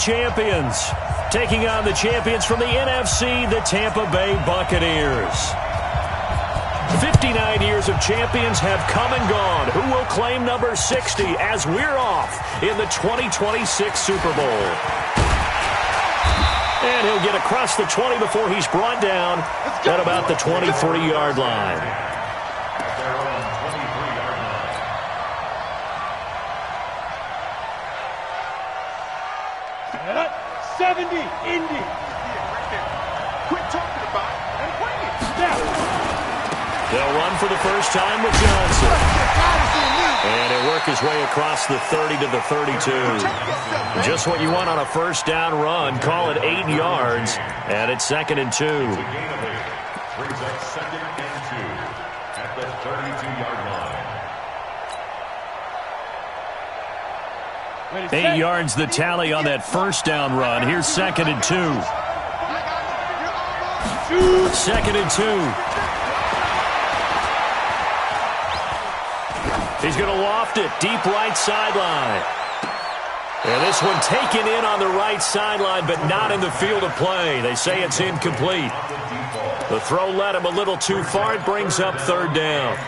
Champions taking on the champions from the NFC, the Tampa Bay Buccaneers. 59 years of champions have come and gone. Who will claim number 60 as we're off in the 2026 Super Bowl? And he'll get across the 20 before he's brought down at about the 23-yard line. 70, Indy. Quit talking about it and bring it. They'll run for the first time with Johnson. And he'll work his way across the 30 to the 32. Just what you want on a first down run. Call it 8 yards. And it's 2nd and 2. Brings up 2nd and 2 at the 32-yard line. 8 yards the tally on that first down run. Here's 2nd and 2. 2nd and 2. He's going to loft it deep right sideline. And this one taken in on the right sideline, but not in the field of play. They say it's incomplete. The throw led him a little too far. It brings up 3rd down.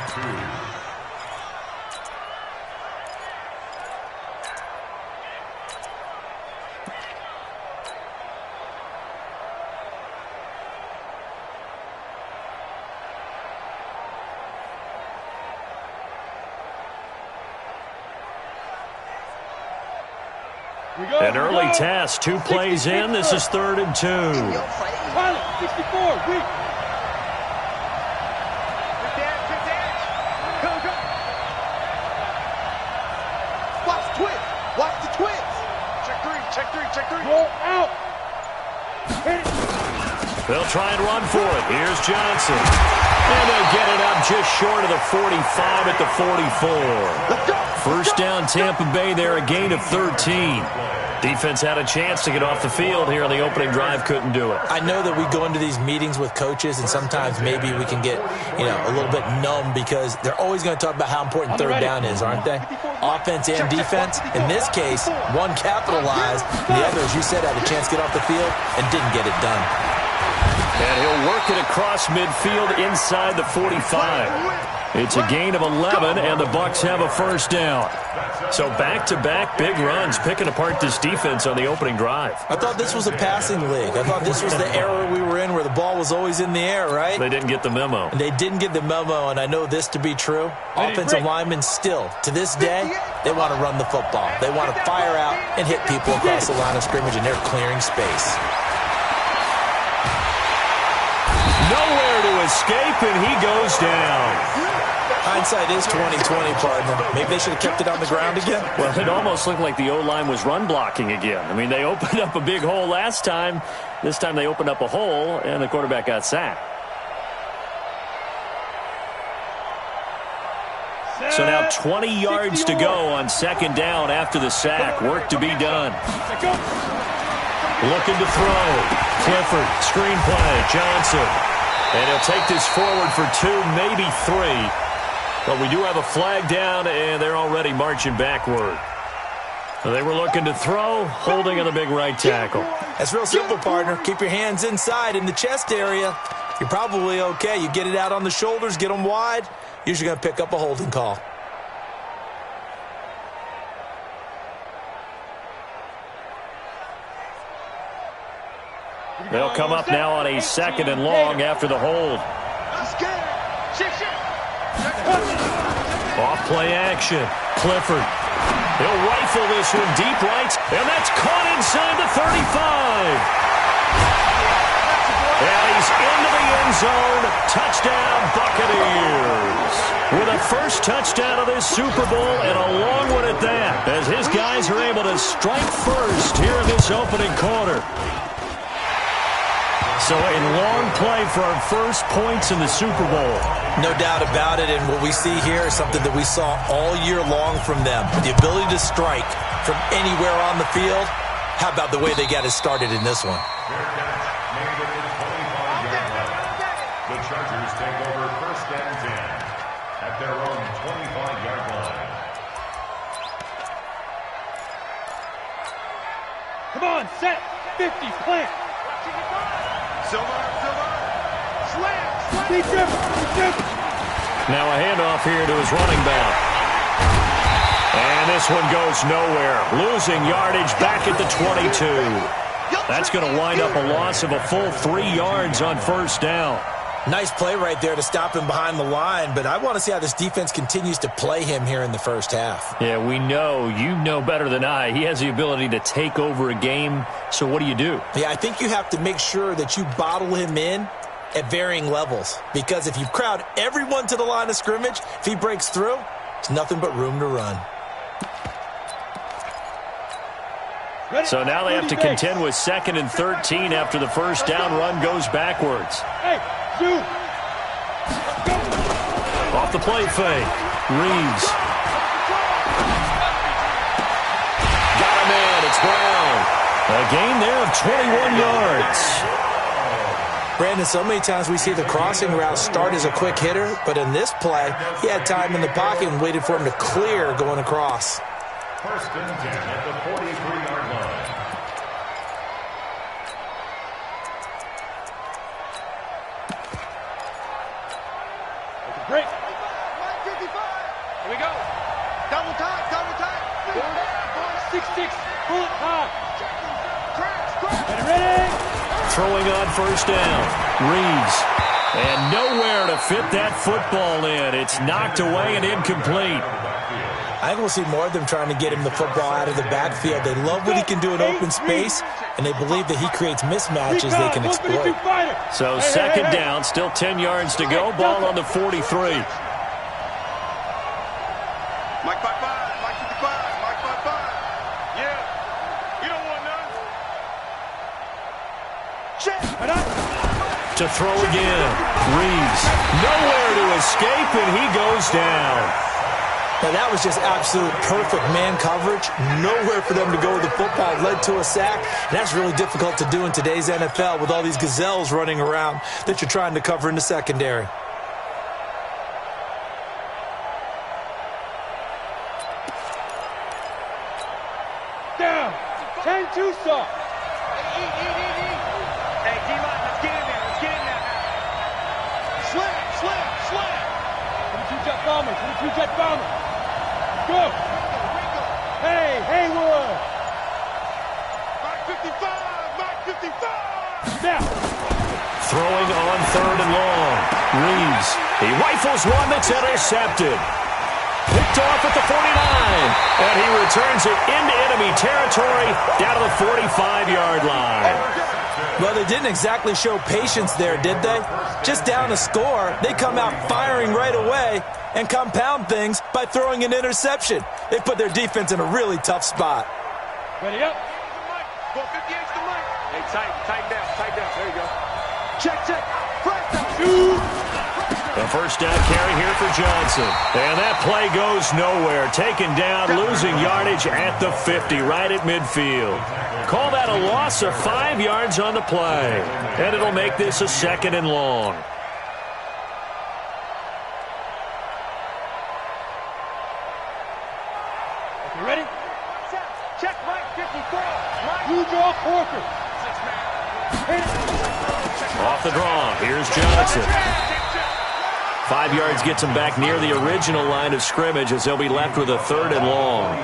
An early test, 2 plays in. This is 3rd and 2. 64, weak. Watch the twist. Watch the twist. Check three. Roll out. They'll try and run for it. Here's Johnson. And they'll get it up just short of the 45 at the 44. First down, Tampa Bay there, a gain of 13. Defense had a chance to get off the field here on the opening drive, couldn't do it. I know that we go into these meetings with coaches, and sometimes maybe we can get, a little bit numb because they're always going to talk about how important 3rd down is, aren't they? Offense and defense. In this case, one capitalized, the other, as you said, had a chance to get off the field and didn't get it done. And he'll work it across midfield inside the 45. It's a gain of 11, and the Bucs have a first down. So back-to-back big runs, picking apart this defense on the opening drive. I thought this was a passing league. I thought this was the era we were in where the ball was always in the air, right? They didn't get the memo. And they didn't get the memo, and I know this to be true. Offensive linemen still, to this day, they want to run the football. They want to fire out and hit people across the line of scrimmage, and they're clearing space. Nowhere to escape, and he goes down. Hindsight is 20/20, partner. Maybe they should have kept it on the ground again. Well, it almost looked like the O-line was run blocking again. I mean, they opened up a big hole last time. This time they opened up a hole, and the quarterback got sacked. So now 20 yards to go on 2nd down after the sack. Work to be done. Looking to throw. Clifford, screenplay, Johnson. And he'll take this forward for 2, maybe 3. But we do have a flag down, and they're already marching backward. So they were looking to throw, holding on the big right tackle. That's real simple, partner. Keep your hands inside in the chest area. You're probably okay. You get it out on the shoulders, get them wide. Usually going to pick up a holding call. They'll come up now on a 2nd and long after the hold. Off play action. Clifford. He'll rifle this one deep right. And that's caught inside the 35. And he's into the end zone. Touchdown, Buccaneers. With a first touchdown of this Super Bowl, and a long one at that, as his guys are able to strike first here in this opening quarter. So a long play for our first points in the Super Bowl. No doubt about it, and what we see here is something that we saw all year long from them. The ability to strike from anywhere on the field. How about the way they got it started in this one? The Chargers take over 1st and 10 at their own 25-yard line. Come on, set. 50, plant. Silver. Slam. Deep dribble. Now a handoff here to his running back. And this one goes nowhere. Losing yardage back at the 22. That's going to wind up a loss of a full 3 yards on first down. Nice play right there to stop him behind the line, but I want to see how this defense continues to play him here in the first half. Yeah, we know. You know better than I. He has the ability to take over a game, so what do you do? Yeah, I think you have to make sure that you bottle him in at varying levels, because if you crowd everyone to the line of scrimmage, if he breaks through, it's nothing but room to run. So now they have to contend with 2nd and 13 after the first down run goes backwards. Hey, shoot. Off the play fake. Reeves. Got him in. It's Brown. A gain there of 21 yards. Brandon, so many times we see the crossing route start as a quick hitter, but in this play, he had time in the pocket and waited for him to clear going across. First and 10 at the 43-yard line. Break. 55. Here we go. Double time. 6-6. Pull it high. Crash. Ready? Throwing on first down. Reeves. And nowhere to fit that football in. It's knocked away and incomplete. I think we'll see more of them trying to get him the football out of the backfield. They love what he can do in open space, and they believe that he creates mismatches they can exploit. So second down, still 10 yards to go. Ball on the 43. Mike 5-5. Mike 55. Mike 5-5. Yeah. You don't want none. Check. To throw again. Reeves. Nowhere to escape, and he goes down. Now, that was just absolute perfect man coverage. Nowhere for them to go with the football. Led to a sack. And that's really difficult to do in today's NFL with all these gazelles running around that you're trying to cover in the secondary. Down. 10-2 soft. Hey, D-line, let's get in there. Slam. 22-jet bomber. 22-jet bomber. Go. Hey, Haywood. Mike 55. Now. Throwing on 3rd and long. Reeves. He rifles one that's intercepted. Picked off at the 49. And he returns it into enemy territory down to the 45-yard line. Well, they didn't exactly show patience there, did they? Just down a score, they come out firing right away and compound things by throwing an interception. They put their defense in a really tough spot. Ready up. Go 58's the mic. Hey, tight down. There you go. Check. First down. Shoot. A first down carry here for Johnson. And that play goes nowhere. Taken down, losing yardage at the 50, right at midfield. Call that a loss of 5 yards on the play. And it'll make this a 2nd and long. You ready? Check Mike 54. You draw Corker. Off the draw, here's Johnson. 5 yards gets him back near the original line of scrimmage as they'll be left with a 3rd and long.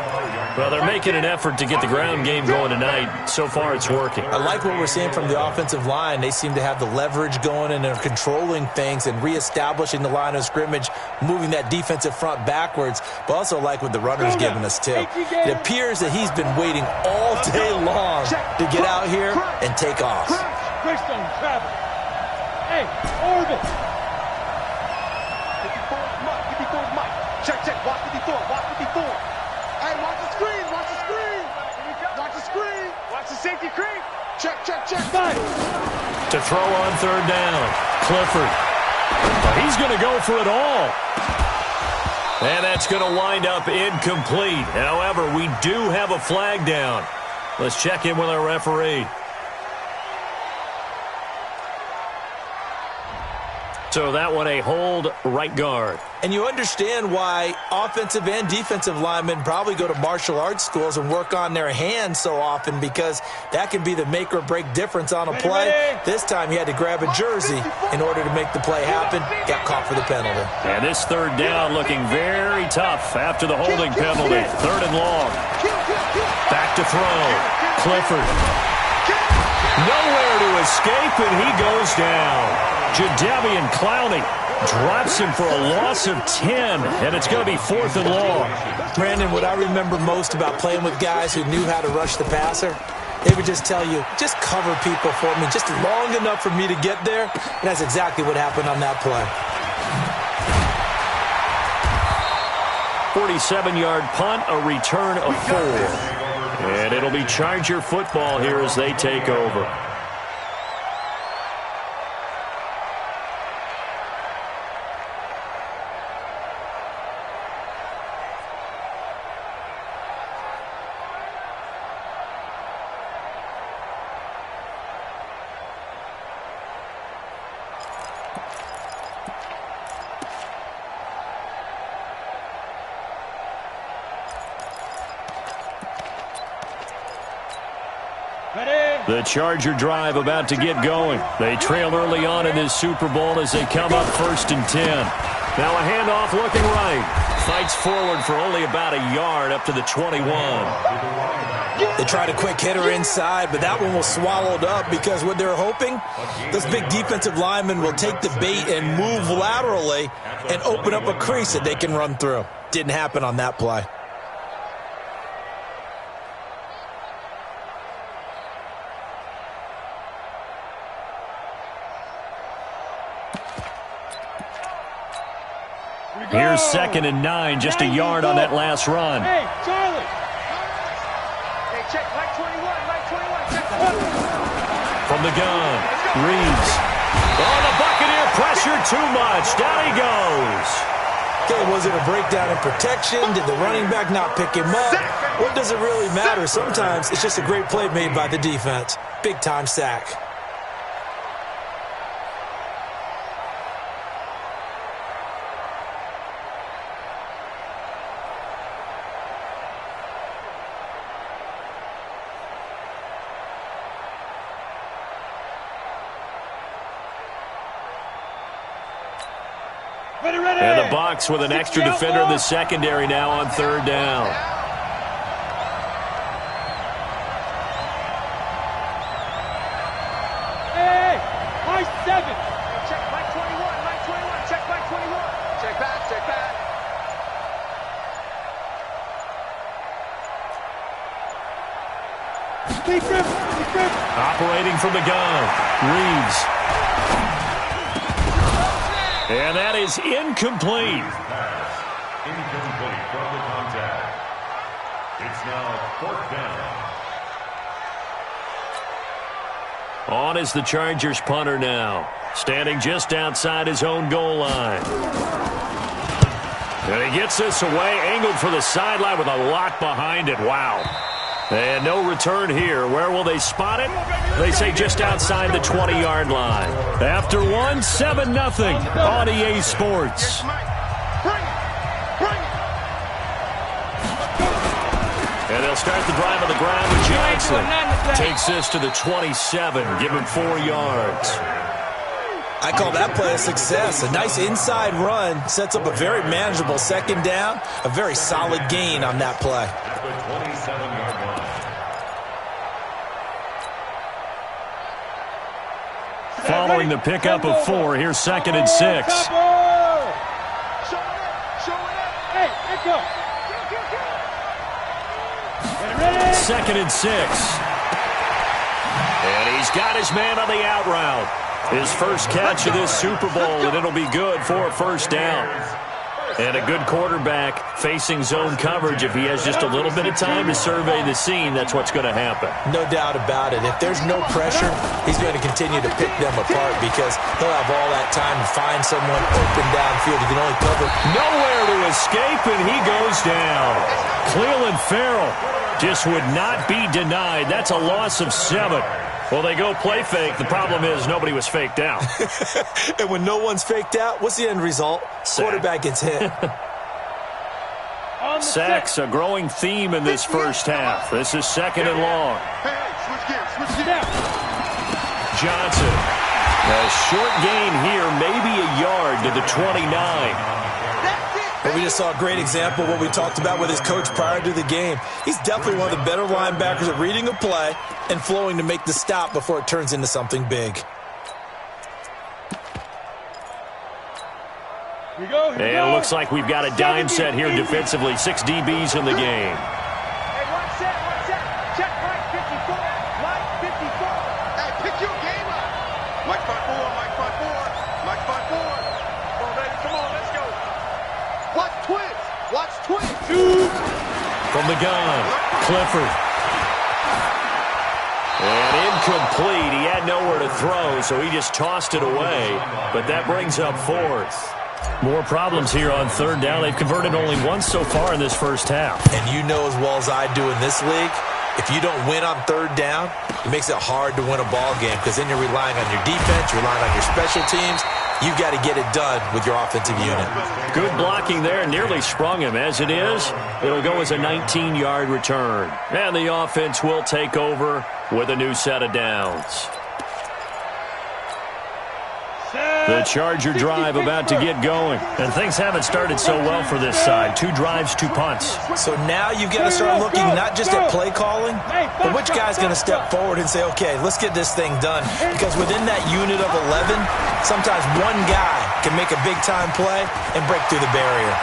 Well, they're making an effort to get the ground game going tonight. So far, it's working. I like what we're seeing from the offensive line. They seem to have the leverage going and they're controlling things and reestablishing the line of scrimmage, moving that defensive front backwards. But also like what the runner's giving us, too. It appears that he's been waiting all day long to get out here and take off. Greystone, travel. Hey, orbit. 54's Mike. Check. Watch 54. Hey, watch the screen. Watch the safety creep. Check. Nice. To throw on 3rd down, Clifford. He's going to go for it all. And that's going to wind up incomplete. However, we do have a flag down. Let's check in with our referee. So that one a hold right guard. And you understand why offensive and defensive linemen probably go to martial arts schools and work on their hands so often, because that can be the make or break difference on a play. This time he had to grab a jersey in order to make the play happen. Got caught for the penalty. And this third down looking very tough after the holding penalty. Third and long. Back to throw. Clifford. Nowhere to escape, and he goes down. Jadeveon Clowney drops him for a loss of 10, and it's going to be 4th and long. Brandon, what I remember most about playing with guys who knew how to rush the passer, they would just tell you, just cover people for me, just long enough for me to get there. And that's exactly what happened on that play. 47-yard punt, a return of 4. And it'll be Charger football here as they take over. The Charger drive about to get going. They trail early on in this Super Bowl as they come up 1st and 10. Now a handoff looking right. Fights forward for only about a yard up to the 21. They tried a quick hitter inside, but that one was swallowed up because what they're hoping, this big defensive lineman will take the bait and move laterally and open up a crease that they can run through. Didn't happen on that play. Here's 2nd and 9, just a yard on that last run. Hey, Charlie. Hey, check, Mike 21, check. From the gun, Reeves. Oh, the Buccaneer pressure too much. Down he goes. Okay, was it a breakdown in protection? Did the running back not pick him up? What does it really matter? Sometimes it's just a great play made by the defense. Big-time sack. And the Bucs with an extra defender in the secondary now on 3rd down. Hey, Mike 7. Check, Mike 21, check, Mike 21. Check back, check back. Keep him. Operating from the gun, Reeves. And that is incomplete. Incomplete from the contact. It's now 4th down. On is the Chargers punter now, standing just outside his own goal line. And he gets this away, angled for the sideline with a lot behind it. Wow. And no return here. Where will they spot it? They say just outside the 20-yard line. After one, 7-0 on EA Sports. And they'll start the drive on the ground with Johnson. Takes this to the 27, give him 4 yards. I call that play a success. A nice inside run sets up a very manageable 2nd down. A very solid gain on that play. The 27-yard line. Following the pickup of 4, here's 2nd and 6. Hey, let's go. 2nd and 6. And he's got his man on the out route. His first catch of this Super Bowl, and it'll be good for a 1st down. And a good quarterback facing zone coverage. If he has just a little bit of time to survey the scene, that's what's going to happen. No doubt about it. If there's no pressure, he's going to continue to pick them apart because he'll have all that time to find someone open downfield. He can only cover. Nowhere to escape, and he goes down. Cleveland Farrell just would not be denied. That's a loss of 7. Well, they go play fake. The problem is nobody was faked out. And when no one's faked out, what's the end result? Quarterback gets hit. Sacks, a growing theme in this first half. This is 2nd and long. Hey, switch gears. Johnson. A short gain here, maybe a yard to the 29. But we just saw a great example of what we talked about with his coach prior to the game. He's definitely one of the better linebackers at reading a play and flowing to make the stop before it turns into something big. Here we go. And it looks like we've got a dime set here defensively. 6 DBs in the game. Hey, one set. Check Mike 54. Mike 54. Hey, pick your game up. Mike 5-4. Come on, baby. Come on, let's go. Watch twins. From the gun, Clifford. And incomplete. He had nowhere to throw, so he just tossed it away. But that brings up 4th. More problems here on 3rd down. They've converted only once so far in this first half. And you know as well as I do in this league, if you don't win on 3rd down, it makes it hard to win a ball game because then you're relying on your defense, you're relying on your special teams. You've got to get it done with your offensive unit. Good blocking there. Nearly sprung him. As it is, it'll go as a 19-yard return. And the offense will take over with a new set of downs. The Charger drive about to get going. And things haven't started so well for this side. 2 drives, 2 punts. So now you've got to start looking not just at play calling, but which guy's going to step forward and say, okay, let's get this thing done. Because within that unit of 11, sometimes one guy can make a big-time play and break through the barrier.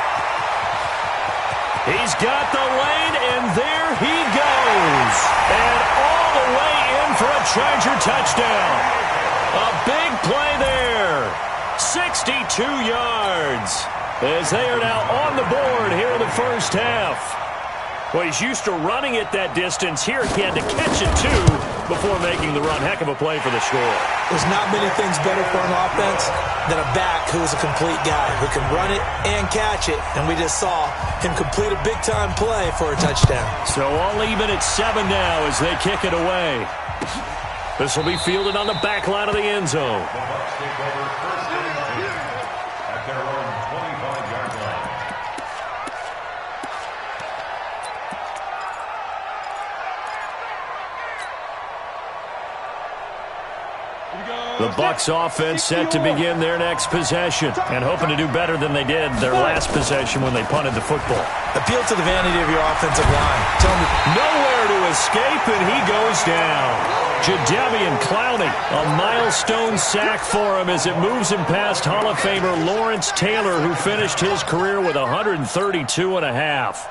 He's got the lane, and there he goes. And all the way in for a Charger touchdown. A big play there. 62 yards. As they are now on the board here in the first half. Well, he's used to running it that distance. Here he had to catch it, too, before making the run. Heck of a play for the score. There's not many things better for an offense than a back who is a complete guy who can run it and catch it. And we just saw him complete a big-time play for a touchdown. So all even at 7 now as they kick it away. This will be fielded on the back line of the end zone. The Bucs take over 1st and 10 at their own 25-yard line. The Bucs offense set to begin their next possession and hoping to do better than they did their last possession when they punted the football. Appeal to the vanity of your offensive line. Tell them nowhere to escape, and he goes down. Jadeveon Clowney, a milestone sack for him as it moves him past Hall of Famer Lawrence Taylor, who finished his career with 132 and a half.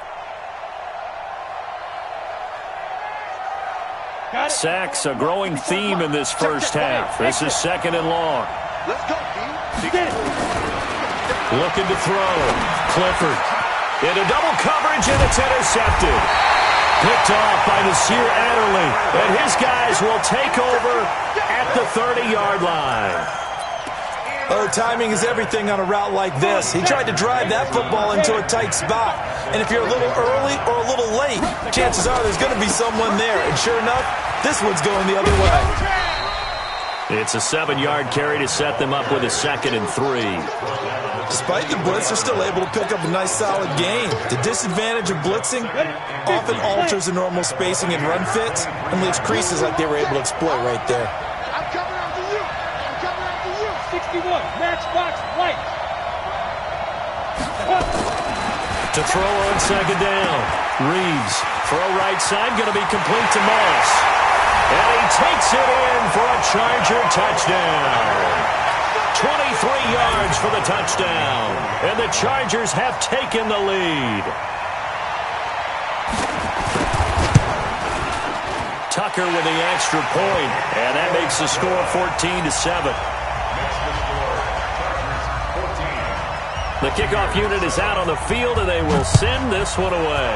Sacks, a growing theme in this first half. This is 2nd and long. Let's go, D. Looking to throw. Clifford. Into double coverage, and it's intercepted. Picked off by Nasir Adderley. And his guys will take over at the 30-yard line. Oh, timing is everything on a route like this. He tried to drive that football into a tight spot. And if you're a little early or a little late, chances are there's going to be someone there. And sure enough, this one's going the other way. It's a 7-yard carry to set them up with a 2nd and 3. Despite the blitz, they're still able to pick up a nice solid gain. The disadvantage of blitzing often alters the normal spacing and run fits and leaves creases like they were able to exploit right there. I'm coming after you. 61, matchbox white. To throw on 2nd down. Reeves, throw right side, going to be complete to Moss. And he takes it in for a Charger touchdown. 23 yards for the touchdown. And the Chargers have taken the lead. Tucker with the extra point, and that makes the score 14-7. The kickoff unit is out on the field, and they will send this one away.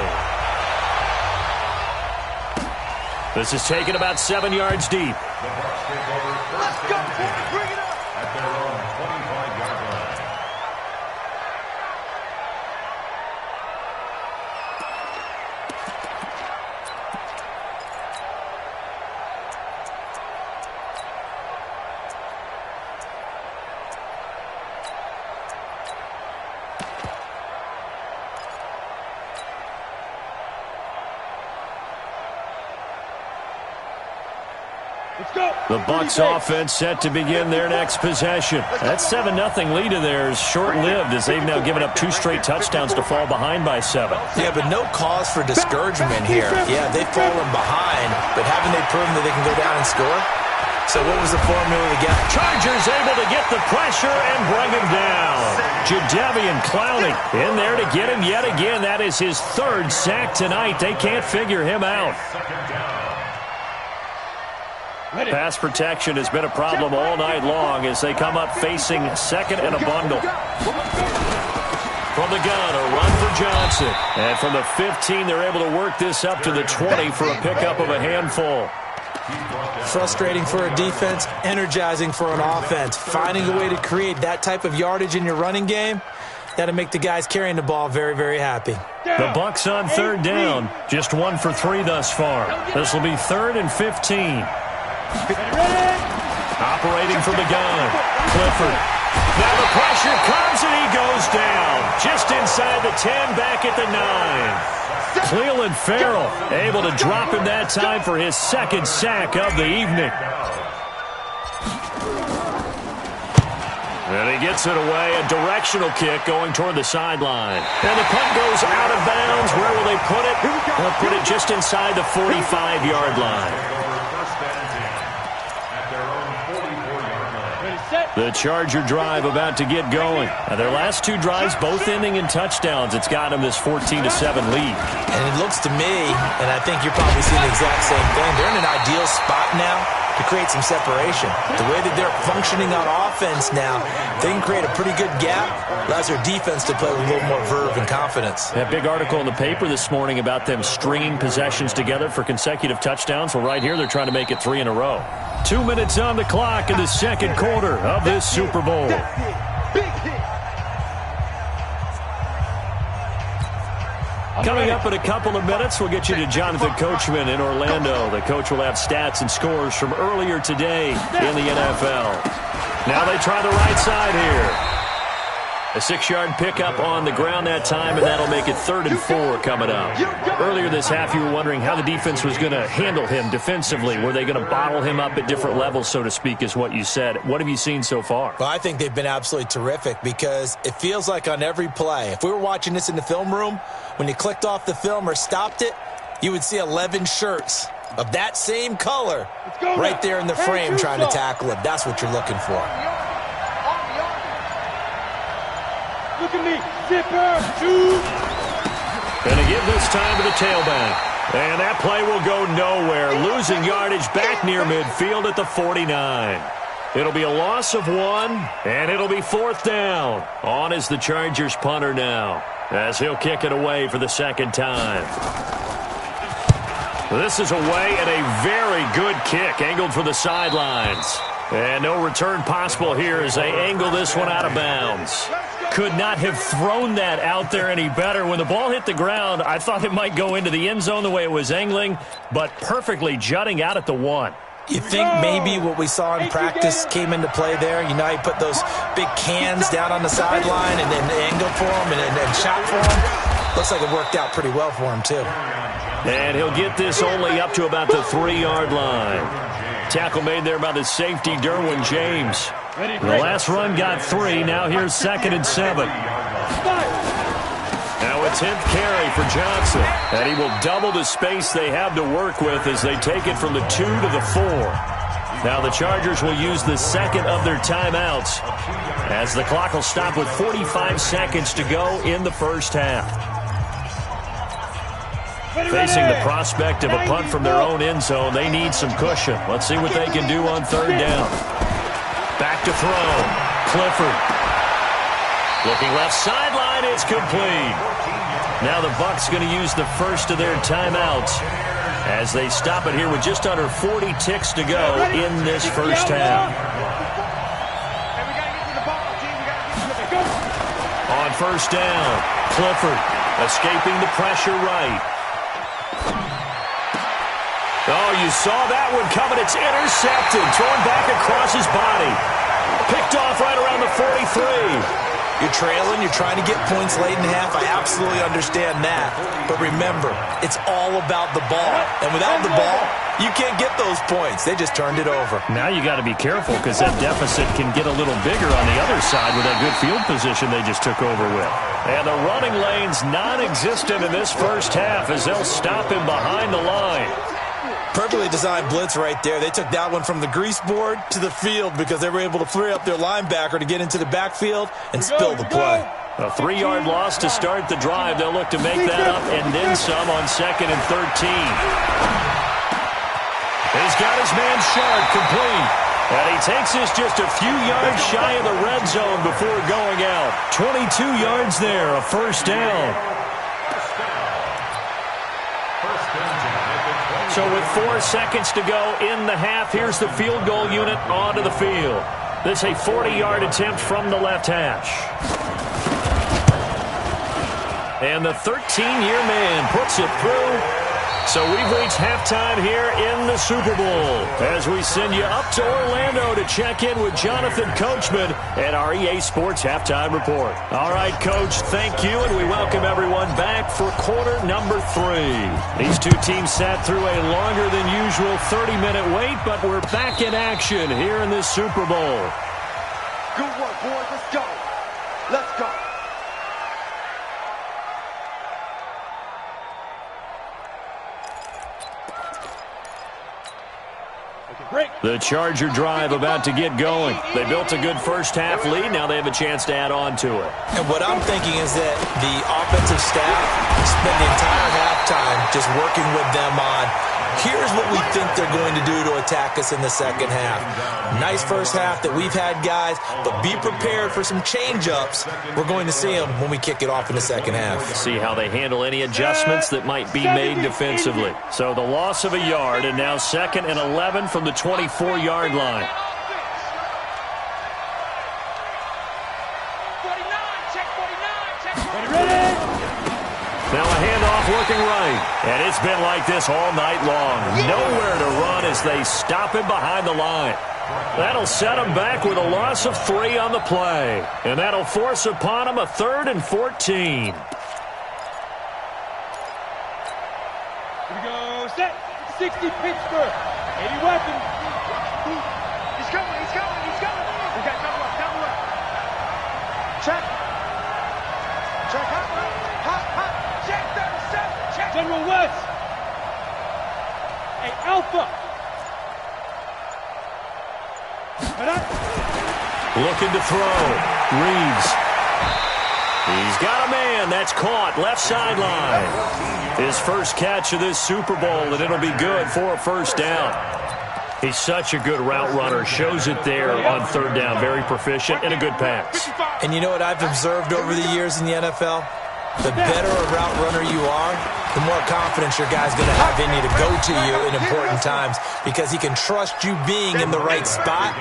This is taken about 7 yards deep. The Bucs take over 1st and 10 Bring it up. at their own 25-yard line. The Bucs offense set to begin their next possession. That 7-0 lead of theirs short-lived as they've now given up 2 straight touchdowns to fall behind by 7. Yeah, but no cause for discouragement here. Yeah, they've fallen behind, but haven't they proven that they can go down and score? So what was the formula to get? Chargers able to get the pressure and bring him down. Jadeveon Clowney in there to get him yet again. That is his 3rd sack tonight. They can't figure him out. Pass protection has been a problem all night long as they come up facing 2nd and a bundle. From the gun, a run for Johnson. And from the 15, they're able to work this up to the 20 for a pickup of a handful. Frustrating for a defense, energizing for an offense. Finding a way to create that type of yardage in your running game, that'll make the guys carrying the ball very, very happy. The Bucs on 3rd down, just 1 for 3 thus far. This will be 3rd and 15. Operating from the gun, Clifford. Now the pressure comes and he goes down. Just inside the 10, back at the 9. Clelin Ferrell able to drop him that time for his 2nd sack of the evening. And he gets it away, a directional kick going toward the sideline. And the punt goes out of bounds. Where will they put it? They'll put it just inside the 45-yard line. The Charger drive about to get going. Now their last 2 drives, both ending in touchdowns. It's got them this 14-7 lead. And it looks to me, and I think you're probably seeing the exact same thing, they're in an ideal spot now to create some separation. The way that they're functioning on offense now, they can create a pretty good gap. Allows their defense to play with a little more verve and confidence. That big article in the paper this morning about them stringing possessions together for consecutive touchdowns. Well, right here, they're trying to make it 3 in a row. 2 minutes on the clock in the 2nd quarter of this Super Bowl. Coming up in a couple of minutes, we'll get you to Jonathan Coachman in Orlando. The coach will have stats and scores from earlier today in the NFL. Now they try the right side here. A 6-yard pickup on the ground that time, and that'll make it 3rd and 4 coming up. Earlier this half, you were wondering how the defense was going to handle him defensively. Were they going to bottle him up at different levels, so to speak, is what you said. What have you seen so far? Well, I think they've been absolutely terrific because it feels like on every play, if we were watching this in the film room, when you clicked off the film or stopped it, you would see 11 shirts of that same color right there in the frame trying to tackle him. That's what you're looking for. Look at me. Zipper. 2. Going to give this time to the tailback. And that play will go nowhere. Losing yardage back near midfield at the 49. It'll be a loss of 1, and it'll be 4th down. On is the Chargers punter now, as he'll kick it away for the 2nd time. This is away and a very good kick, angled for the sidelines. And no return possible here as they angle this one out of bounds. Could not have thrown that out there any better. When the ball hit the ground, I thought it might go into the end zone the way it was angling, but perfectly jutting out at the 1. You think maybe what we saw in practice came into play there? You know, he put those big cans down on the sideline and then angled for him and shot for him. Looks like it worked out pretty well for him, too. And he'll get this only up to about the 3-yard line. Tackle made there by the safety, Derwin James. The last run got 3. Now here's 2nd and 7. Now a 10th carry for Johnson. And he will double the space they have to work with as they take it from the 2 to the 4. Now the Chargers will use the 2nd of their timeouts as the clock will stop with 45 seconds to go in the first half. Facing the prospect of a punt from their own end zone, they need some cushion. Let's see what they can do on 3rd down. Back to throw. Clifford. Looking left sideline, it's complete. Now the Bucs going to use the first of their timeouts as they stop it here with just under 40 ticks to go in this first half. On 1st down, Clifford escaping the pressure right. Oh, you saw that one coming. It's intercepted. Thrown back across his body. Picked off right around the 43. You're trailing. You're trying to get points late in the half. I absolutely understand that. But remember, it's all about the ball. And without the ball, You can't get those points. They just turned it over. Now you got to be careful because that deficit can get a little bigger on the other side with that good field position they just took over with. And the running lane's non-existent in this first half as they'll stop him behind the line. Perfectly designed blitz right there. They took that one from the grease board to the field because they were able to free up their linebacker to get into the backfield and spill the play. A 3-yard loss to start the drive. They'll look to make that up and then some on 2nd and 13. He's got his man Sharp complete. And he takes us just a few yards shy of the red zone before going out. 22 yards there, a first down. So with 4 seconds to go in the half, here's the field goal unit onto the field. This is a 40-yard attempt from the left hash. And the 13-year man puts it through. So we've reached halftime here in the Super Bowl as we send you up to Orlando to check in with Jonathan Coachman at our EA Sports Halftime Report. All right, Coach, thank you, and we welcome everyone back for quarter number 3. These two teams sat through a longer than usual 30-minute wait, but we're back in action here in this Super Bowl. Good work, boys. Let's go. Let's go. The Charger drive about to get going. They built a good first half lead. Now they have a chance to add on to it. And what I'm thinking is that the offensive staff spent the entire halftime just working with them on, here's what we think they're going to do to attack us in the second half. Nice first half that we've had, guys, but be prepared for some change-ups. We're going to see them when we kick it off in the second half. See how they handle any adjustments that might be made defensively. So the loss of a yard, and now 2nd and 11 from the 24-yard line. 49, check 49, check 49. Ready? Now a handoff looking right. And it's been like this all night long. Nowhere to run as they stop him behind the line. That'll set him back with a loss of 3 on the play. And that'll force upon him a 3rd and 14. Here we go. Set. 60 Pittsburgh. 80 weapons. He's coming. He's coming. He's coming. We got double up. Double up. Check. Check. Hot. Hot. Hot. Check 37. Check. General West. Hey, Alpha. Looking to throw. Reeves. He's got a man. That's caught. Left sideline. His first catch of this Super Bowl, and it'll be good for a first down. He's such a good route runner. Shows it there on 3rd down. Very proficient and a good pass. And you know what I've observed over the years in the NFL? The better a route runner you are, the more confidence your guy's going to have in you to go to you in important times because he can trust you being in the right spot,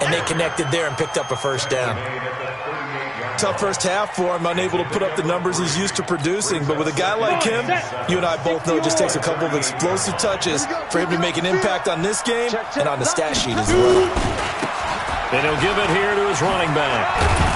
and they connected there and picked up a first down. Tough first half for him, unable to put up the numbers he's used to producing, but with a guy like him, you and I both know it just takes a couple of explosive touches for him to make an impact on this game and on the stat sheet as well. And he'll give it here to his running back.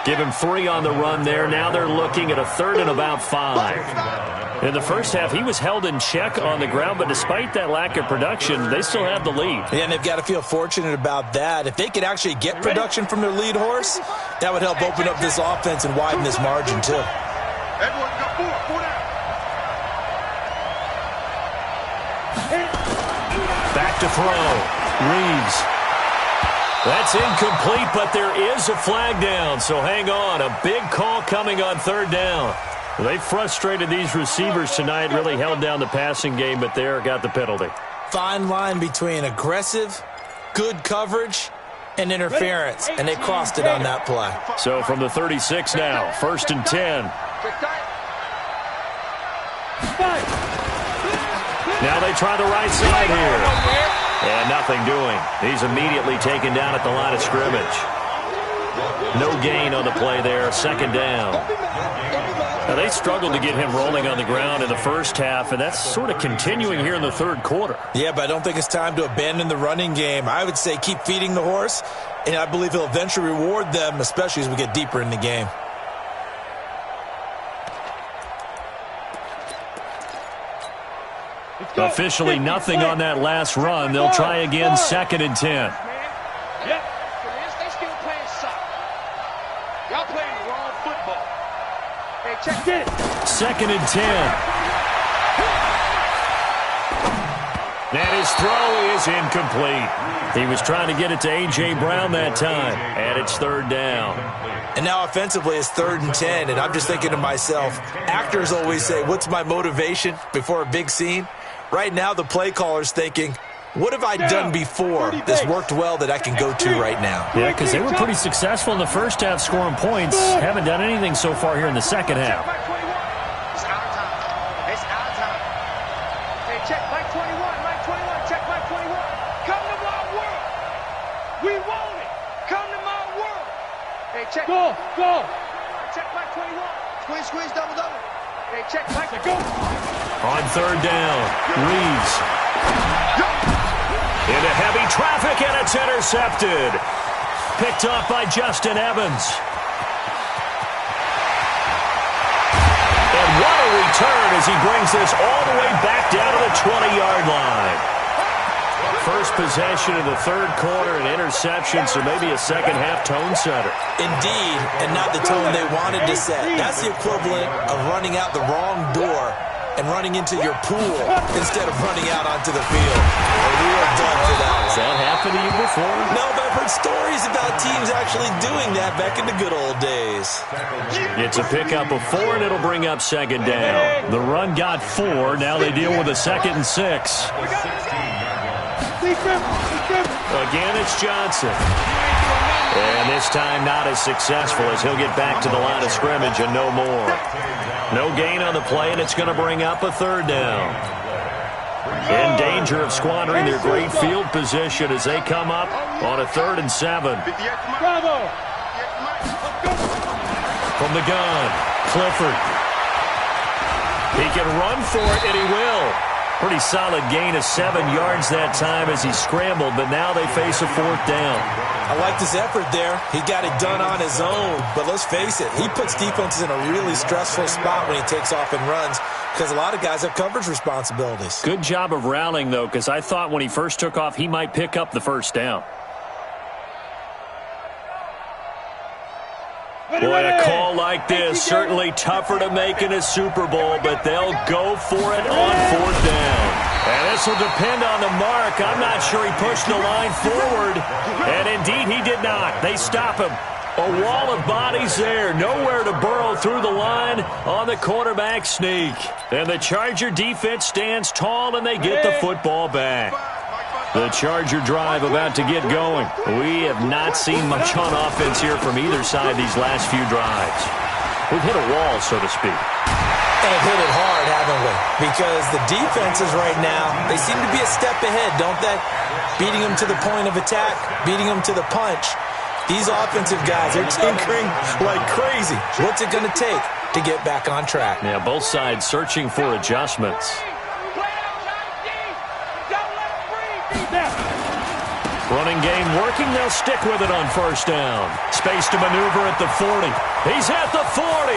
Give him 3 on the run there. Now they're looking at a 3rd and about 5. In the first half, he was held in check on the ground, but despite that lack of production, they still have the lead. Yeah, and they've got to feel fortunate about that. If they could actually get production from their lead horse, that would help open up this offense and widen this margin, too. Everyone got 4 down. Back to throw. Reeves. That's incomplete, but there is a flag down, so hang on. A big call coming on 3rd down. They frustrated these receivers tonight, really held down the passing game, but there got the penalty. Fine line between aggressive, good coverage, and interference, and they crossed it on that play. So from the 36 now, 1st and 10. Now they try the right side here. And nothing doing. He's immediately taken down at the line of scrimmage. No gain on the play there. 2nd down. Now they struggled to get him rolling on the ground in the first half, and that's sort of continuing here in the 3rd quarter. Yeah, but I don't think it's time to abandon the running game. I would say keep feeding the horse, and I believe he'll eventually reward them, especially as we get deeper in the game. Let's Officially nothing on that last run. They'll try again, 2nd and 10. Yep. They still playing soccer. Y'all playing the wrong football. Hey, check it. 2nd and 10. And his throw is incomplete. He was trying to get it to A.J. Brown that time, and it's 3rd down. And now offensively it's 3rd and 10, and I'm just thinking to myself, actors always say, what's my motivation before a big scene? Right now the play caller's thinking, what have I done before that's worked well that I can go to right now? Yeah, because they were pretty successful in the first half scoring points. Haven't done anything so far here in the second half. It's our time. It's our time. Hey, check Mike 21. Mike 21. Check Mike 21. Come to my world. We want it. Come to my world. Hey, check. Go. Check Mike 21. Squeeze, double. Hey, check Mike. Go. On 3rd down, Reeves. Into heavy traffic, and it's intercepted. Picked off by Justin Evans. And what a return as he brings this all the way back down to the 20-yard line. First possession of the 3rd quarter, an interception, so maybe a second-half tone setter. Indeed, and not the tone they wanted to set. That's the equivalent of running out the wrong door and running into your pool instead of running out onto the field. A real dud for that. Has that happened to you before? No, but I've heard stories about teams actually doing that back in the good old days. It's a pickup of 4, and it'll bring up 2nd down. The run got 4. Now they deal with a 2nd and 6. Again, it's Johnson. And this time not as successful as he'll get back to the line of scrimmage and no more. No gain on the play, and it's going to bring up a 3rd down. In danger of squandering their great field position as they come up on a 3rd and 7. Bravo. From the gun, Clifford. He can run for it, and he will. Pretty solid gain of 7 yards that time as he scrambled, but now they face a 4th down. I like this effort there. He got it done on his own, but let's face it, he puts defenses in a really stressful spot when he takes off and runs because a lot of guys have coverage responsibilities. Good job of rallying, though, because I thought when he first took off, he might pick up the 1st down. Boy, a call like this, certainly tougher to make in a Super Bowl, but they'll go for it on 4th down. And this will depend on the mark. I'm not sure he pushed the line forward. And indeed, he did not. They stop him. A wall of bodies there. Nowhere to burrow through the line on the quarterback sneak. And the Charger defense stands tall, and they get the football back. The Charger drive about to get going. We have not seen much on offense here from either side these last few drives. We've hit a wall, so to speak. And hit it hard, haven't we? Because the defenses right now, they seem to be a step ahead, don't they? Beating them to the point of attack, beating them to the punch. These offensive guys are tinkering like crazy. What's it going to take to get back on track? Yeah, both sides searching for adjustments. Running game working. They'll stick with it on 1st down. Space to maneuver at the 40. He's at the 40.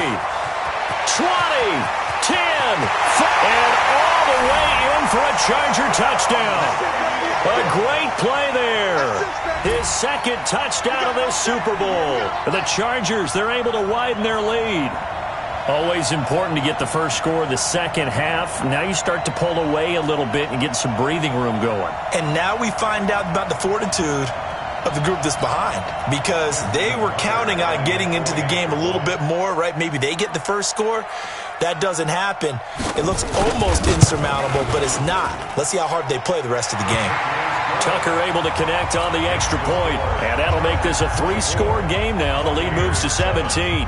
20. 10. And all the way in for a Charger touchdown. A great play there. His 2nd touchdown of this Super Bowl. The Chargers, they're able to widen their lead. Always important to get the first score of the second half. Now you start to pull away a little bit and get some breathing room going. And now we find out about the fortitude of the group that's behind, because they were counting on getting into the game a little bit more, right? Maybe they get the first score. That doesn't happen. It looks almost insurmountable, but it's not. Let's see how hard they play the rest of the game. Tucker able to connect on the extra point, and that'll make this a 3-score game now. The lead moves to 17.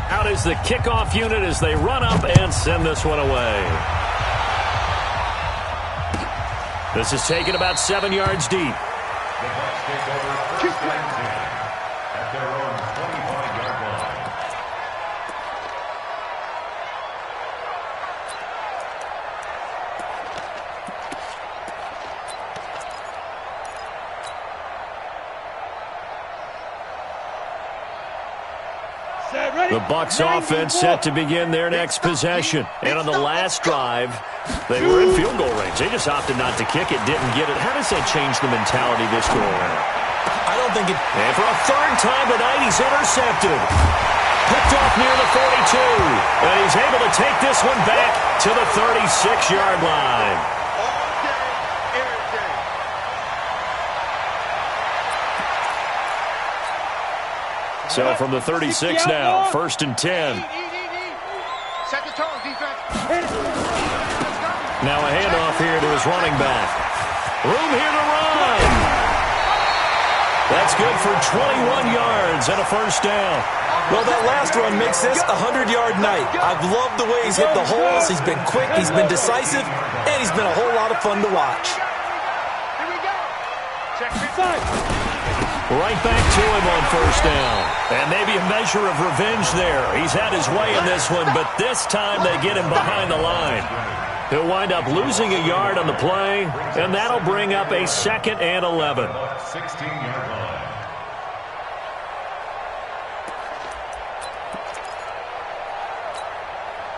Out is the kickoff unit as they run up and send this one away. This is taken about 7 yards deep. The Bucs take over first and 10 at their own 25-yard line. Set. The Bucs offense set to begin their next possession. And on the last drive, they were in field goal range. They just opted not to kick it, didn't get it. How does that change the mentality this go around? I don't think it... And for a third time tonight, he's intercepted. Picked off near the 42. And he's able to take this one back to the 36-yard line. All day, every day. So from the 36 now, 1st and 10. Set the tone, defense. Now a handoff here to his running back. Room here to run. That's good for 21 yards and a first down. Well, that last run makes this a 100-yard night. I've loved the way he's hit the holes. He's been quick, he's been decisive, and he's been a whole lot of fun to watch. Here we go. Check inside. Right back to him on first down. And maybe a measure of revenge there. He's had his way in this one, but this time they get him behind the line. He'll wind up losing a yard on the play, and that'll bring up a 2nd and 11. 16-yard line.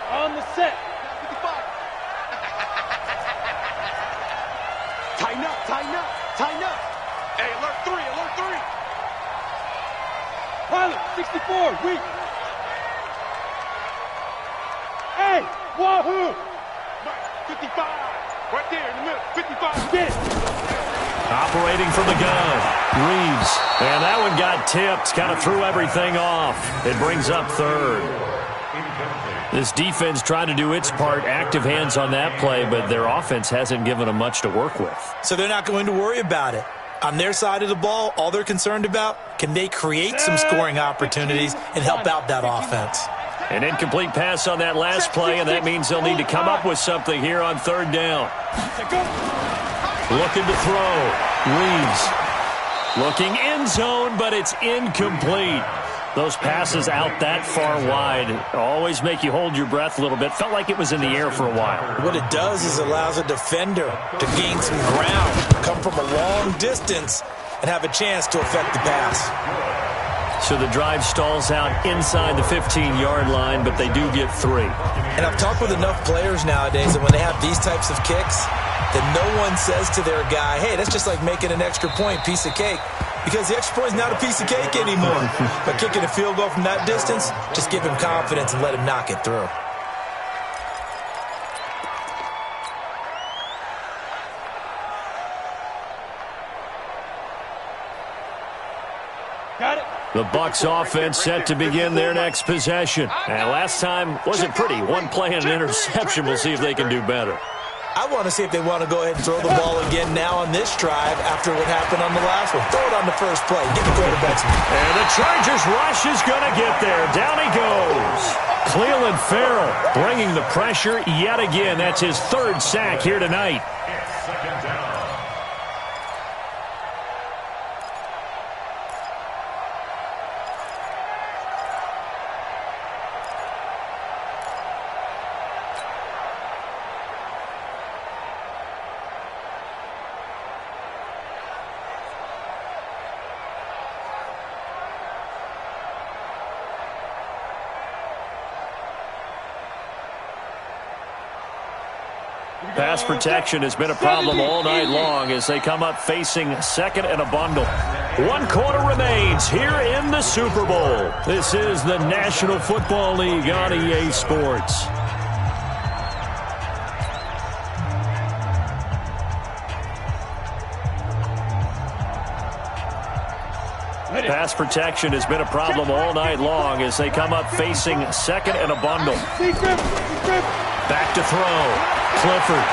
On the set. 55. Tighten up, tighten up, tighten up. Hey, alert 3, alert 3. Pilot, 64, weak. Hey, wahoo! 55. Right there in the middle. 55. Get it. Operating from the gun, Reeves. And that one got tipped, kind of threw everything off. It brings up 3rd. This defense trying to do its part, active hands on that play, but their offense hasn't given them much to work with. So they're not going to worry about it. On their side of the ball, all they're concerned about, can they create some scoring opportunities and help out that offense? An incomplete pass on that last play, and that means they'll need to come up with something here on 3rd down. Looking to throw. Reeves. Looking end zone, but it's incomplete. Those passes out that far wide always make you hold your breath a little bit. Felt like it was in the air for a while. What it does is allows a defender to gain some ground, come from a long distance, and have a chance to affect the pass. So the drive stalls out inside the 15-yard line, but they do get 3. And I've talked with enough players nowadays that when they have these types of kicks, that no one says to their guy, hey, that's just like making an extra point, piece of cake. Because the extra point is not a piece of cake anymore. But kicking a field goal from that distance, just give him confidence and let him knock it through. Got it. The Bucs offense set to begin their next possession. And last time wasn't pretty. One play and an interception. We'll see if they can do better. I want to see if they want to go ahead and throw the ball again now on this drive after what happened on the last one. Throw it on the first play. Get the quarterback some. And the Chargers rush is going to get there. Down he goes. Cleveland Farrell bringing the pressure yet again. That's his 3rd sack here tonight. It's 2nd down. Pass protection has been a problem all night long as they come up facing 2nd and a bundle. 1 quarter remains here in the Super Bowl. This is the National Football League on EA Sports. Pass protection has been a problem all night long as they come up facing 2nd and a bundle. Back to throw. Clifford.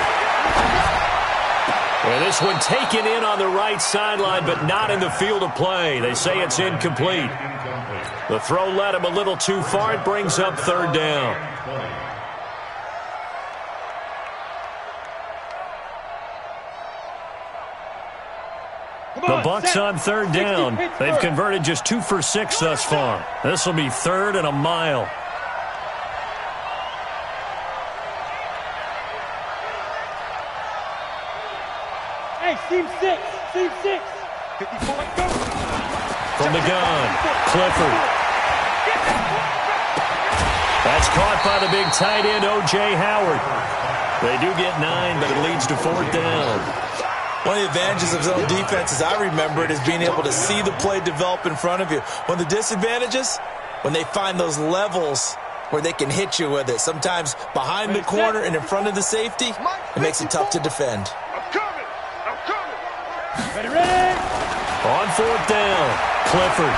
Well, this one taken in on the right sideline, but not in the field of play. They say it's incomplete. The throw led him a little too far. It brings up 3rd down. The Bucs on 3rd down. They've converted just 2 for 6 thus far. This will be 3rd and a mile. Hey, seam 6. Seam 6. 54. Go. From the gun, Clifford. That's caught by the big tight end, O.J. Howard. They do get 9, but it leads to 4th down. One of the advantages of zone defense, as I remember it, is being able to see the play develop in front of you. One of the disadvantages, when they find those levels where they can hit you with it, sometimes behind the corner and in front of the safety, it makes it tough to defend. I'm coming. Ready. On 4th down, Clifford.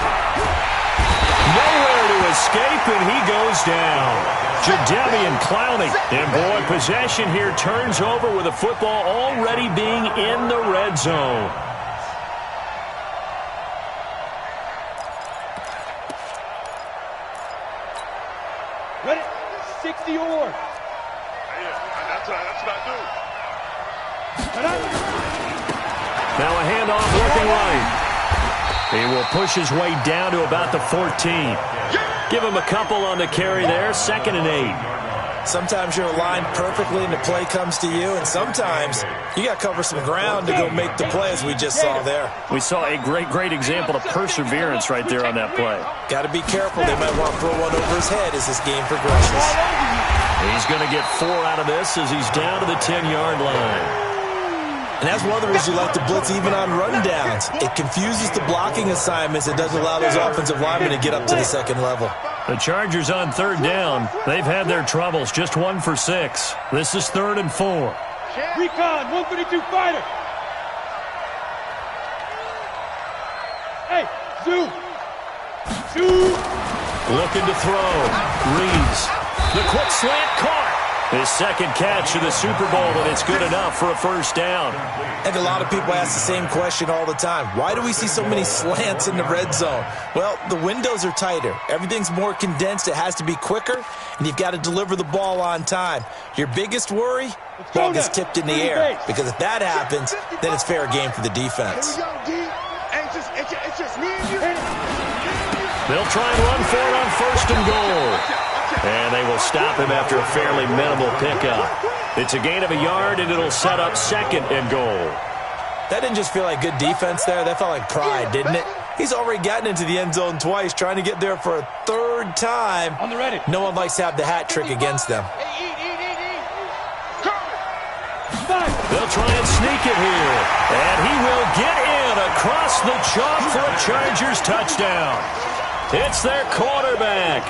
Nowhere to escape, and he goes down. Jadeveon Clowney. And, boy, possession here turns over with the football already being in the red zone. Ready. 60 or. That's what I do. Now a handoff looking right. He will push his way down to about the 14. Give him a couple on the carry there. 2nd and 8. Sometimes you're aligned perfectly and the play comes to you, and sometimes you got to cover some ground to go make the play, as we just saw there. We saw a great example of perseverance right there on that play. Got to be careful. They might want to throw one over his head as this game progresses. He's going to get 4 out of this as he's down to the 10-yard line. And that's one of the reasons you like to blitz even on rundowns. It confuses the blocking assignments. It doesn't allow those offensive linemen to get up to the second level. The Chargers on 3rd down. They've had their troubles. Just 1 for 6. This is 3rd and 4. Recon, 152 fighter. Hey, Zoo. Looking to throw. Reeves. The quick slant caught. His 2nd catch of the Super Bowl, and it's good enough for a 1st down. And a lot of people ask the same question all the time. Why do we see so many slants in the red zone? Well, the windows are tighter. Everything's more condensed. It has to be quicker, and you've got to deliver the ball on time. Your biggest worry? Ball gets tipped in the air, because if that happens, then it's fair game for the defense. It's just me and you. They'll try and run for it on 1st and goal. And they will stop him after a fairly minimal pickup. It's a gain of a yard, and it'll set up 2nd and goal. That didn't just feel like good defense there. That felt like pride, didn't it? He's already gotten into the end zone twice, trying to get there for a 3rd time. On the ready. No one likes to have the hat trick against them. They'll try and sneak it here. And he will get in across the chalk for a Chargers touchdown. It's their quarterback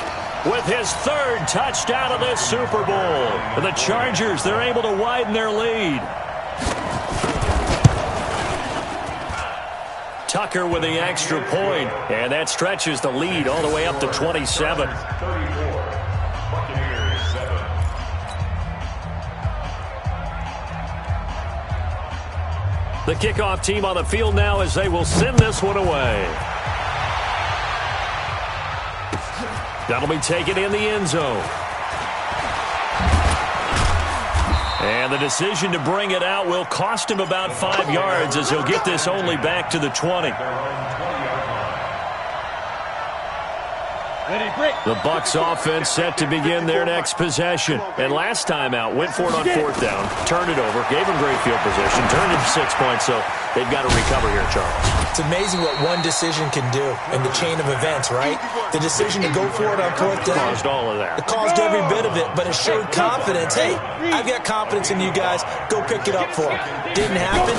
with his 3rd touchdown of this Super Bowl. The Chargers, they're able to widen their lead. Tucker with the extra point, and that stretches the lead all the way up to 27. The kickoff team on the field now as they will send this one away. That'll be taken in the end zone. And the decision to bring it out will cost him about 5 yards as he'll get this only back to the 20. The Bucs offense set to begin their next possession. And last time out, went for it on 4th down, turned it over, gave them great field position, turned it 6 points, so they've got to recover here, Charles. It's amazing what one decision can do in the chain of events, right? The decision to go for it on 4th down. Caused all of that. It caused every bit of it, but it showed confidence. Hey, I've got confidence in you guys. Go pick it up for them. Didn't happen.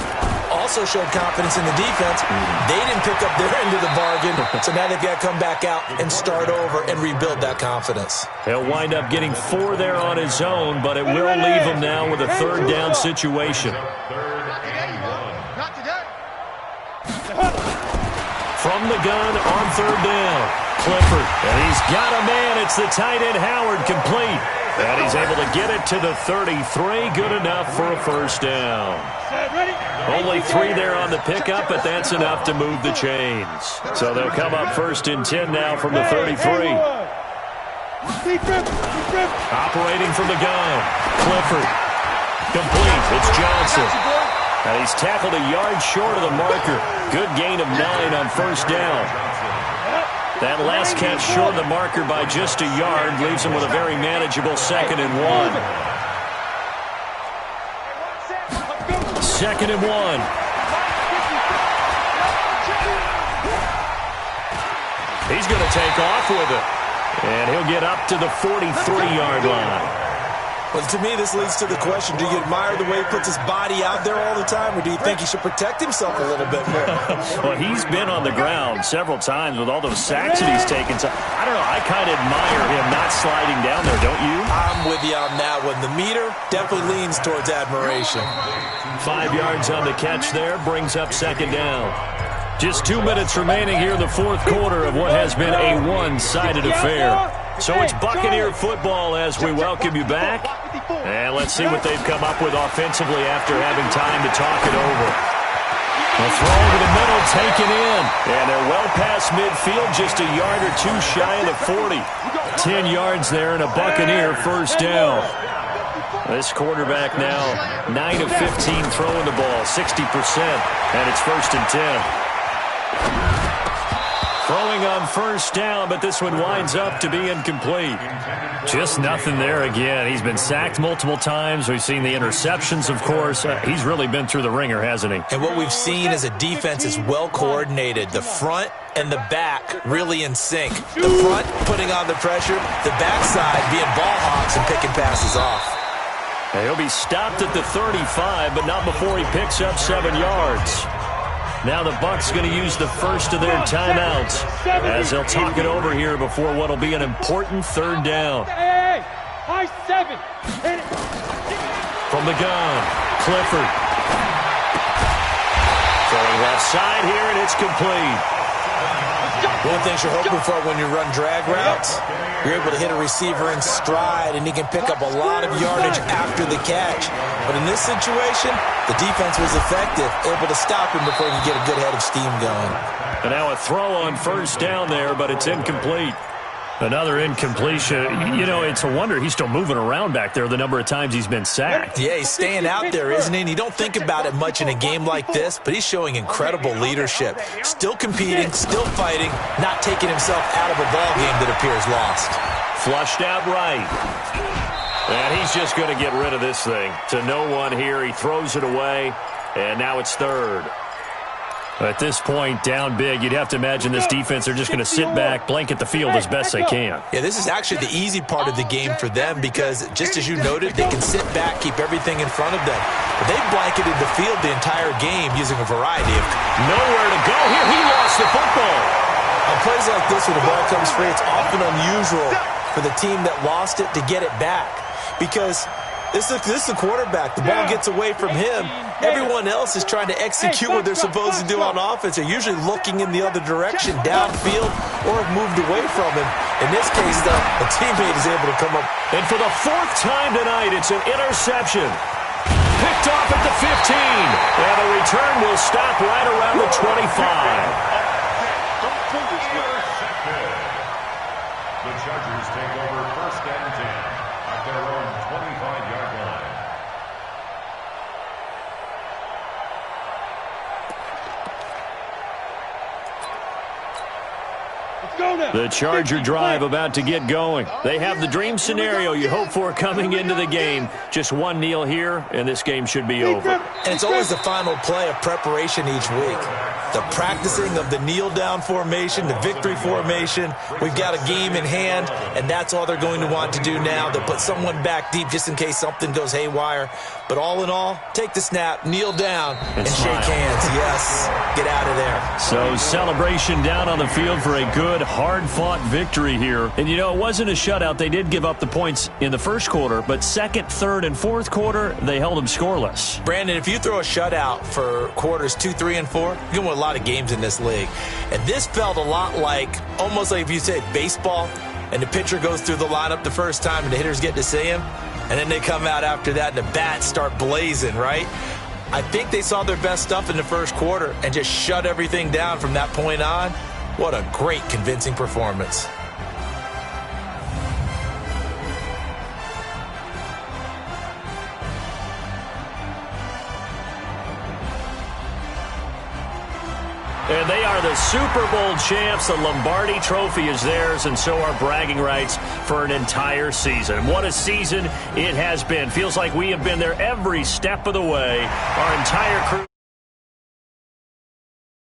Also showed confidence in the defense. They didn't pick up their end of the bargain, so now they've got to come back out and start over and rebuild that confidence. He'll wind up getting 4 there on his own, but it will leave him now with a 3rd down situation. Not today. From the gun on 3rd down, Clifford, and he's got a man. It's the tight end Howard, complete. And he's able to get it to the 33, good enough for a 1st down. Only 3 there on the pickup, but that's enough to move the chains. So they'll come up 1st and 10 now from the 33. Operating from the gun, Clifford. Complete, it's Johnson. And he's tackled a yard short of the marker. Good gain of 9 on 1st down. That last catch short of the marker by just a yard leaves him with a very manageable 2nd and 1. 2nd and 1. He's going to take off with it. And he'll get up to the 43-yard line. Well, to me, this leads to the question, do you admire the way he puts his body out there all the time, or do you think he should protect himself a little bit more? Well, he's been on the ground several times with all those sacks that he's taken. So, I don't know, I kind of admire him not sliding down there, don't you? I'm with you on that one. The meter definitely leans towards admiration. 5 yards on the catch there, brings up second down. Just 2 minutes remaining here in the fourth quarter of what has been a one-sided affair. So it's Buccaneer football as we welcome you back. And let's see what they've come up with offensively after having time to talk it over. A throw over the middle, taken in. And they're well past midfield, just a yard or two shy of the 40. 10 yards there and a Buccaneer first down. This quarterback now 9 of 15 throwing the ball, 60%. And it's first and 10. Throwing on first down, but this one winds up to be incomplete. Just nothing there again. He's been sacked multiple times. We've seen the interceptions, of course. He's really been through the ringer, hasn't he? And what we've seen is a defense is well coordinated. The front and the back really in sync. The front putting on the pressure, the backside being ball hawks and picking passes off. And he'll be stopped at the 35, but not before he picks up 7 yards. Now the Bucs going to use the first of their timeouts as they'll talk it over here before what will be an important third down. From the gun, Clifford. Throwing left side here, and it's complete. One of the things you're hoping for when you run drag routes, you're able to hit a receiver in stride, and he can pick up a lot of yardage after the catch. But in this situation, the defense was effective, able to stop him before he could get a good head of steam going. And now a throw on first down there, but it's incomplete. Another incompletion. You know, it's a wonder he's still moving around back there the number of times he's been sacked. Yeah, he's staying out there, isn't he? And you don't think about it much in a game like this, but he's showing incredible leadership. Still competing, still fighting, not taking himself out of a ball game that appears lost. Flushed out right. And he's just going to get rid of this thing. To no one here. He throws it away, and now it's third. At this point, down big, you'd have to imagine this defense, they're just going to sit back, blanket the field as best they can. Yeah, this is actually the easy part of the game for them because, just as you noted, they can sit back, keep everything in front of them. But they've blanketed the field the entire game using a variety of... Nowhere to go here. He lost the football. On plays like this, when the ball comes free, it's often unusual for the team that lost it to get it back because... This is the quarterback. The ball gets away from him. Everyone else is trying to execute what they're supposed to do on offense. They're usually looking in the other direction, downfield, or have moved away from him. In this case, though, a teammate is able to come up. And for the fourth time tonight, it's an interception. Picked off at the 15. And the return will stop right around the 25. The Chargers take over first and 10 at their own 25-yard line. The Charger drive about to get going. They have the dream scenario you hope for coming into the game. Just one kneel here, and this game should be over. And it's always the final play of preparation each week. The practicing of the kneel-down formation, the victory formation. We've got a game in hand, and that's all they're going to want to do now. They'll put someone back deep just in case something goes haywire. But all in all, take the snap, kneel down, and shake hands. Yes, get out of there. So celebration down on the field for a good, hard-fought victory here. And, you know, it wasn't a shutout. They did give up the points in the first quarter, but second, third, and fourth quarter, they held them scoreless. Brandon, if you throw a shutout for quarters 2, 3, and 4, you're going to win a lot of games in this league. And this felt a lot like, almost like if you say baseball, and the pitcher goes through the lineup the first time and the hitters get to see him, and then they come out after that and the bats start blazing, right? I think they saw their best stuff in the first quarter and just shut everything down from that point on. What a great, convincing performance. And they are the Super Bowl champs. The Lombardi Trophy is theirs, and so are bragging rights for an entire season. What a season it has been. Feels like we have been there every step of the way. Our entire crew.